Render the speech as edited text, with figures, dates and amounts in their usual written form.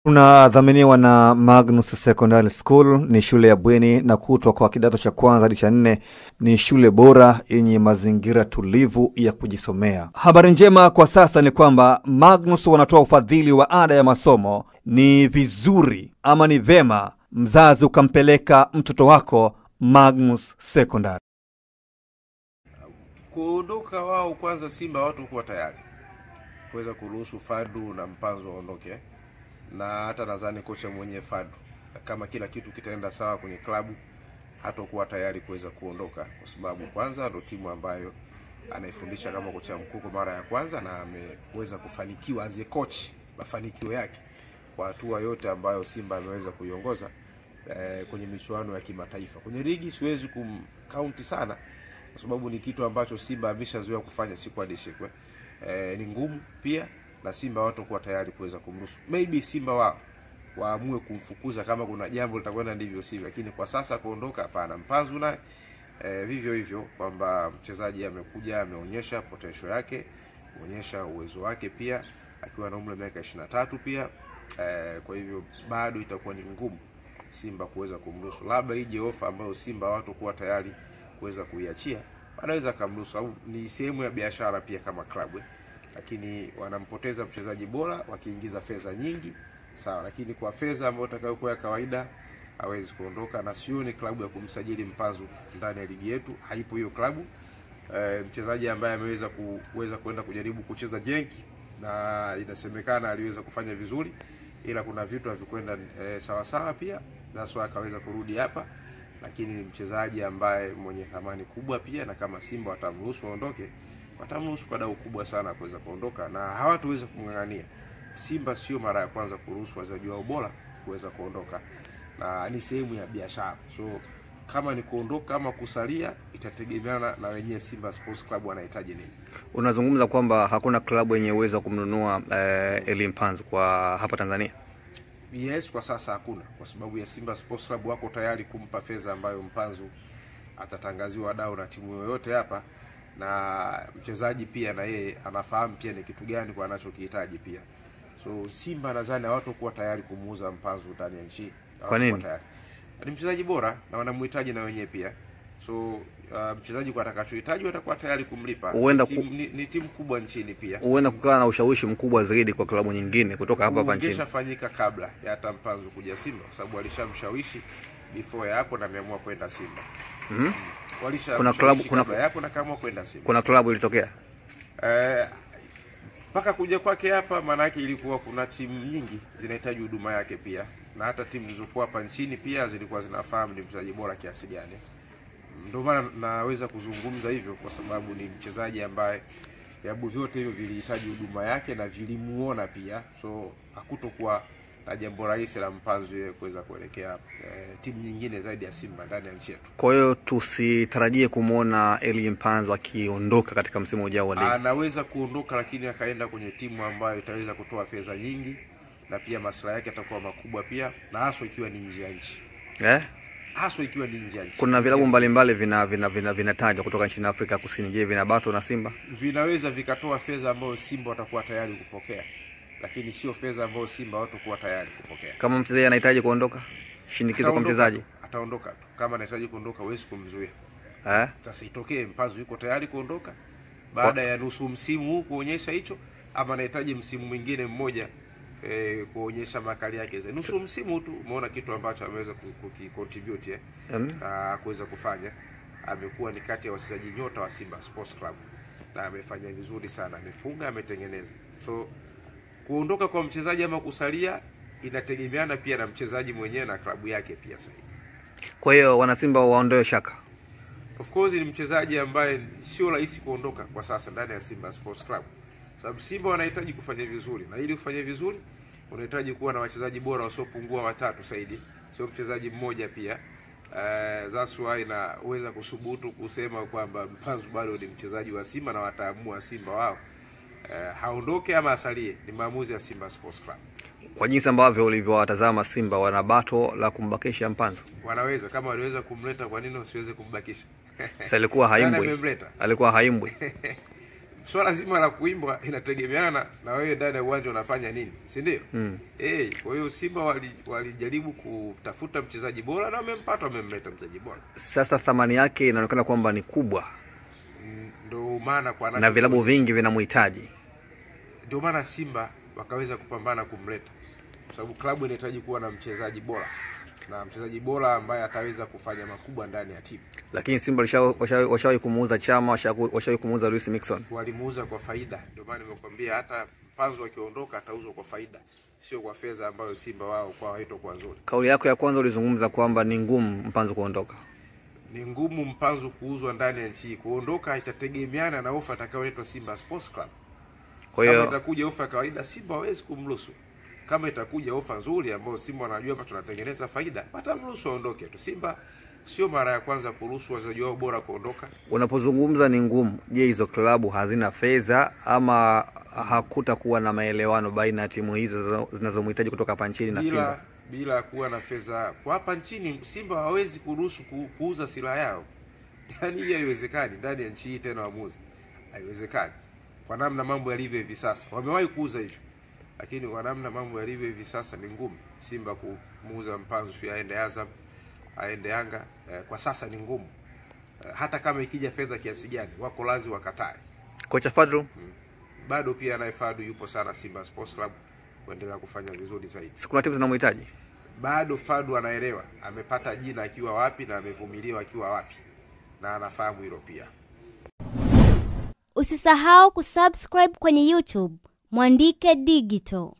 Tunadhaminiwa na Magnus Secondary School. Ni shule ya bweni na kutwa kwa kidato cha kwanza hadi cha 4. Ni shule bora yenye mazingira tulivu ya kujisomea. Habari njema kwa sasa ni kwamba Magnus wanatoa ufadhili wa ada ya masomo. Ni vizuri ama ni vema mzazi ukampeleka mtoto wako Magnus Secondary. Kuondoka wao kwanza, Simba watu kuwa tayari kuweza kuruhusu Fadu na Mpanzu waondoke, na hata nadhani kocha mwenye Fadu, kama kila kitu kitaenda sawa kwenye klabu, hatakuwa tayari kuweza kuondoka, kwa sababu kwanza ndio timu ambayo anaifundisha kama kocha mkuu kwa mara ya kwanza, na ameweza kufanikiwa as a coach, mafanikio yake kwa hatua yote ambayo Simba ameweza kuiongoza kwenye michuano ya kimataifa. Kwenye ligi siwezi kumcount sana, kwa sababu ni kitu ambacho Simba ameshazoea kufanya siku hadi siku. Ni ngumu pia, na Simba watu kuwa tayari kuweza kumruhusu. Maybe Simba wao waamue kumfukuza kama kuna jambo litakwenda ndivyo sivyo, lakini kwa sasa kuondoka hapana. Mpanzu naye vivyo hivyo, kwamba mchezaji amekuja ameonyesha potential yake, kuonyesha uwezo wake pia akiwa na umri wa miaka 23 pia. Kwa hivyo bado itakuwa ni ngumu Simba kuweza kumruhusu. Labda ije ofa ambayo Simba watu kuwa tayari kuweza kuiachia, wanaweza kumruhusu, au ni sehemu ya biashara pia kama klabu. Lakini wanampoteza mchezaji bora wakiingiza fedha nyingi, sawa, lakini kwa fedha ambayo itakayokuwa ya kawaida hawezi kuondoka, na sioni klabu ya kumsajili Mpanzu ndani ya ligi yetu. Haipo hiyo klabu. Mchezaji ambaye ameweza kwenda kujaribu kucheza Genki, na inasemekana aliweza kufanya vizuri, ila kuna vitu havikwenda sawa sawa pia, na sio akaweza kurudi hapa. Lakini ni mchezaji ambaye mwenye thamani kubwa pia, na kama Simba watamruhusu aondoke, watamruhusu kwa dau kubwa sana kuweza kuondoka, na hawataweza kumng'ang'ania. Simba sio mara ya kwanza kuruhusu wachezaji wao bora kuweza kuondoka, na ni sehemu ya biashara. So kama ni kuondoka ama kusalia, itategemeana na wenyewe Simba Sports Club wanahitaji nini. Unazungumza kwamba hakuna klabu yenye uwezo kumnunua Eli Mpanzu kwa hapa Tanzania? Yes, kwa sasa hakuna, kwa sababu ya Simba Sports Club wako tayari kumpa fedha ambayo Mpanzu atatangaziwa wadau na timu yoyote hapa, na mchezaji pia na yeye anafahamu pia ni kitu gani kwa anachokihitaji pia. So Simba nadhani hawatakuwa tayari kumuuza Mpanzu ndani ya nchi. Kwa nini? Ni mchezaji bora na wanamhitaji na wenyewe pia. So mchezaji kwa atakachohitaji watakuwa tayari kumlipa. Ni timu kubwa nchini pia. Huenda kukawa na ushawishi mkubwa zaidi kwa klabu nyingine kutoka hapa nchini. Ingeshafanyika kabla ya hata Mpanzu kuja Simba, kwa sababu alishamshawishi before ya hapo na ameamua kwenda Simba. Kuna klabu hapo na kaamua kwenda Simba. Kuna klabu ilitokea mpaka kuja kwake hapa, maana yake ilikuwa kuna timu nyingi zinahitaji huduma yake pia, na hata timu zilizokuwa hapa nchini pia zilikuwa zinafahamu ni mchezaji bora kiasi gani. Ndio maana naweza kuzungumza hivyo, kwa sababu ni mchezaji ambaye vilabu vyote hivyo vilihitaji huduma yake na vilimuona pia. So hakutokuwa na jambo rahisi la Mpanzu yeye kuweza kuelekea timu nyingine zaidi ya Simba ndani ya nchi yetu. Kwa hiyo tusitarajie kumuona Eli Mpanzu akiondoka katika msimu ujao wa ligi. Anaweza kuondoka, lakini akaenda kwenye timu ambayo itaweza kutoa fedha nyingi, na pia maslahi yake yatakuwa makubwa pia, na haswa ikiwa ni nje ya nchi. Haswa ikiwa ni nje ya nchi. Kuna vilabu mbalimbali vinatajwa kutoka nchini Afrika Kusini. Je, vinabato na Simba? Vinaweza vikatoa fedha ambayo Simba watakuwa tayari kupokea, lakini sio fedha ambayo Simba watakuwa tayari kupokea. Kama mchezaji anahitaji kuondoka, shinikizo kwa mchezaji, ataondoka tu. Kama anahitaji kuondoka, huwezi kumzuia. Sasa itokee Mpanzu yuko tayari kuondoka baada ya nusu msimu huu kuonyesha hicho, ama anahitaji msimu mwingine mmoja kuonyesha makali yake. Nusu msimu tu umeona kitu ambacho ameweza kucontribute kuweza kufanya. Amekuwa ni kati ya wachezaji nyota wa Simba Sports Club, na amefanya vizuri sana, amefunga, ametengeneza. So kuondoka kwa mchezaji ama kusalia inategemeana pia na mchezaji mwenyewe na klabu yake pia sasa. Kwa hiyo wana Simba waondoe shaka. Of course ni mchezaji ambaye sio rahisi kuondoka kwa sasa ndani ya Simba Sports Club, sababu Simba wanahitaji kufanya vizuri, na ili kufanya vizuri unahitaji kuwa na wachezaji bora wasiopungua 3 zaidi, sio mchezaji mmoja pia. That's why naweza kusubutu kusema kwamba Mpanzu bado ni mchezaji wa Simba, na wataamua Simba wao haondoke ama asalie. Ni maamuzi ya Simba Sports Club. Kwa jinsi ambavyo ulivyowatazama Simba, wana bato la kumbakisha Mpanzu? Wanaweza, kama waliweza kumleta, kwa nini wasiweze kumbakisha? Sasa alikuwa haimbwi. swala zima la kuimba inategemeana na wewe ndani ya uwanja unafanya nini, si ndio? Kwa hiyo Simba walijaribu kutafuta mchezaji bora na wamemleta mchezaji bora. Sasa thamani yake inaonekana kwamba ni kubwa. Ndio maana na vilabu vingi vinamhitaji. Ndio maana Simba wakaweza kupambana kumleta. Kwa sababu klabu inahitaji kuwa na mchezaji bora. Na mchezaji bora ambaye ataweza kufanya makubwa ndani ya timu. Lakini Simba washawahi kumuuza Chama, washawahi kumuuza Luis Mixon. Walimuuza kwa faida. Ndio maana nimekuambia hata Mpanzu akiondoka atauzwa kwa faida, sio kwa fedha ambayo Simba wao kwa haitokuwa nzuri. Kauli yako ya kwanza ulizungumza kwamba ni ngumu Mpanzu kuondoka. Ni ngumu Mpanzu kuuzwa ndani ya nchi. Kuondoka itategemeana na ofa atakayoletwa Simba Sports Club. Kwa hiyo kama itakuja ofa kawaida Simba hawezi kumruhusu. Kama itakuja ofa nzuri ambayo Simba wanajua hapa tunatengeneza faida, watamruhusu aondoke tu. Simba sio mara ya kwanza kuruhusu wachezaji wao bora kuondoka. Unapozungumza ni ngumu, je, hizo klabu hazina fedha ama hakutakuwa na maelewano baina ya timu hizo zinazomhitaji kutoka hapa nchini na Simba? Bila kuwa na fedha kwa hapa nchini, Simba hawezi kuruhusu kuuza silaha yao. Yaani hiyo haiwezekani ndani ya nchi hii tena waamuzi. Haiwezekani. Kwa namna mambo yalivyo hivi sasa. Wamewahi kuuza hivyo. Lakini kwa namna mambo yalivyo hivi sasa ni ngumu Simba kumuuza Mpanzu aende Azam, aende Yanga. Kwa sasa ni ngumu. Hata kama ikija fedha kiasi gani, wako lazima wakatae. Kocha Fadlu bado pia naye Fadlu yupo sana Simba Sports Club kuendelea kufanya vizuri zaidi. Kuna timu zinamhitaji. Bado Fadlu anaelewa, amepata jina akiwa wapi na amevumiliwa akiwa wapi. Na anafahamu hilo pia. Usisahau kusubscribe kwenye YouTube Mwandike Digital.